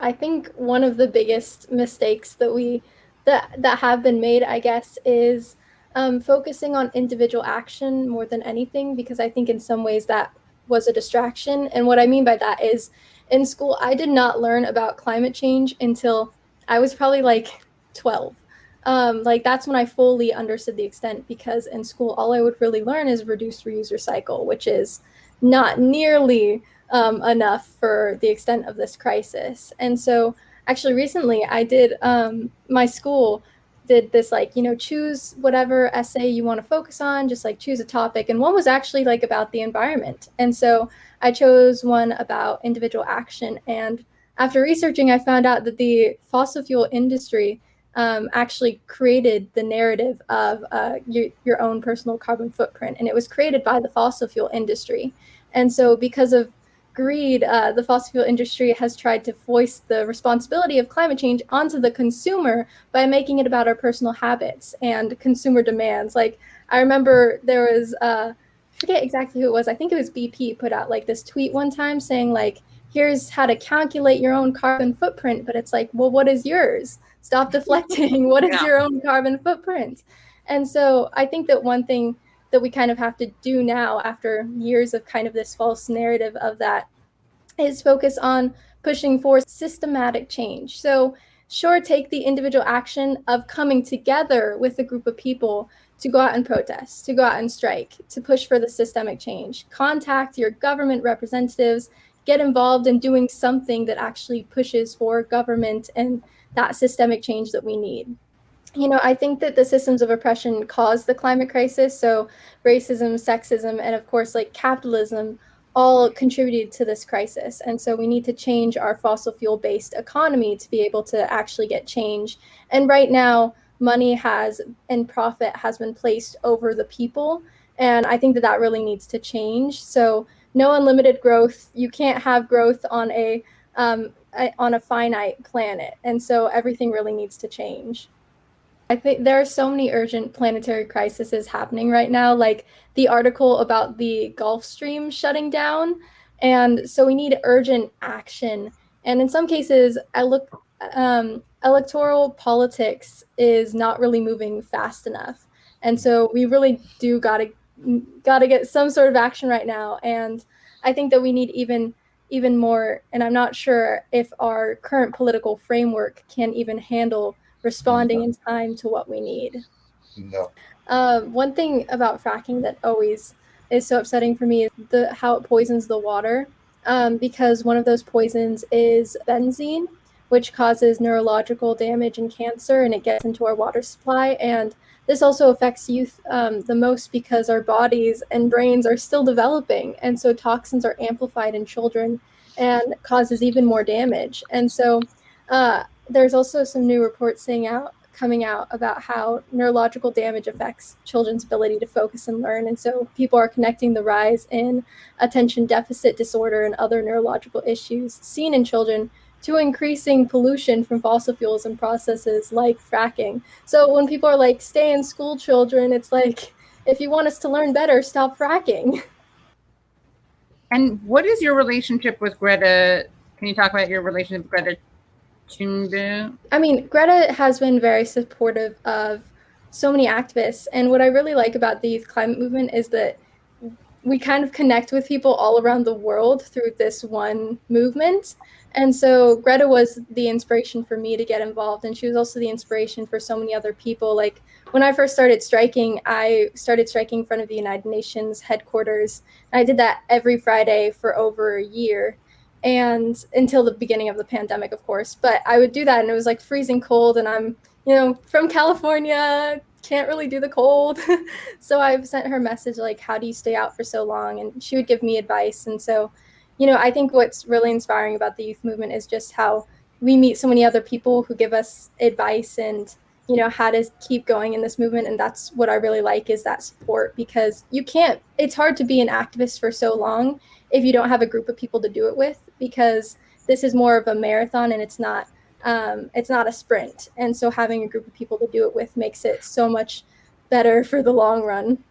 I think one of the biggest mistakes that have been made, I guess, is focusing on individual action more than anything, because I think in some ways that was a distraction. And what I mean by that is, in school, I did not learn about climate change until I was probably like 12. Like that's when I fully understood the extent, because in school, all I would really learn is reduce, reuse, recycle, which is not nearly enough for the extent of this crisis. And so actually recently I did, my school did this, like, choose whatever essay you want to focus on, just like choose a topic. And one was actually like about the environment. And so I chose one about individual action. And after researching, I found out that the fossil fuel industry actually created the narrative of your own personal carbon footprint. And it was created by the fossil fuel industry. And so because of greed, the fossil fuel industry has tried to foist the responsibility of climate change onto the consumer by making it about our personal habits and consumer demands. Like, I remember there was, I forget exactly who it was. I think it was BP put out like this tweet one time saying like, here's how to calculate your own carbon footprint. But it's like, well, what is yours? Stop deflecting. What is your own carbon footprint? And so I think that one thing that we kind of have to do now, after years of kind of this false narrative of that, is focus on pushing for systematic change. So sure, take the individual action of coming together with a group of people to go out and protest, to go out and strike, to push for the systemic change. Contact your government representatives, get involved in doing something that actually pushes for government and that systemic change that we need. I think that the systems of oppression caused the climate crisis. So racism, sexism, and of course, like capitalism, all contributed to this crisis. And so we need to change our fossil fuel based economy to be able to actually get change. And right now, money has and profit has been placed over the people. And I think that that really needs to change. So no unlimited growth. You can't have growth on a finite planet. And so everything really needs to change. I think there are so many urgent planetary crises happening right now, like the article about the Gulf Stream shutting down. And so we need urgent action. And in some cases, electoral politics is not really moving fast enough. And so we really do gotta get some sort of action right now. And I think that we need even more. And I'm not sure if our current political framework can even handle responding in time to what we need. No. One thing about fracking that always is so upsetting for me is how it poisons the water, because one of those poisons is benzene, which causes neurological damage and cancer, and it gets into our water supply. And this also affects youth the most, because our bodies and brains are still developing, and so toxins are amplified in children and causes even more damage. And so there's also some new reports coming out about how neurological damage affects children's ability to focus and learn. And so people are connecting the rise in attention deficit disorder and other neurological issues seen in children to increasing pollution from fossil fuels and processes like fracking. So when people are like, stay in school, children, it's like, if you want us to learn better, stop fracking. And what is your relationship with Greta? Can you talk about your relationship with Greta Thunberg? I mean, Greta has been very supportive of so many activists. And what I really like about the youth climate movement is that we kind of connect with people all around the world through this one movement. And so Greta was the inspiration for me to get involved. And she was also the inspiration for so many other people. Like when I first started striking, I started striking in front of the United Nations headquarters. And I did that every Friday for over a year, and until the beginning of the pandemic, of course. But I would do that, and it was like freezing cold, and I'm, from California, can't really do the cold. So I've sent her a message like, how do you stay out for so long? And she would give me advice. And so, I think what's really inspiring about the youth movement is just how we meet so many other people who give us advice and, how to keep going in this movement. And that's what I really like, is that support, because it's hard to be an activist for so long if you don't have a group of people to do it with, because this is more of a marathon and it's not a sprint. And so having a group of people to do it with makes it so much better for the long run.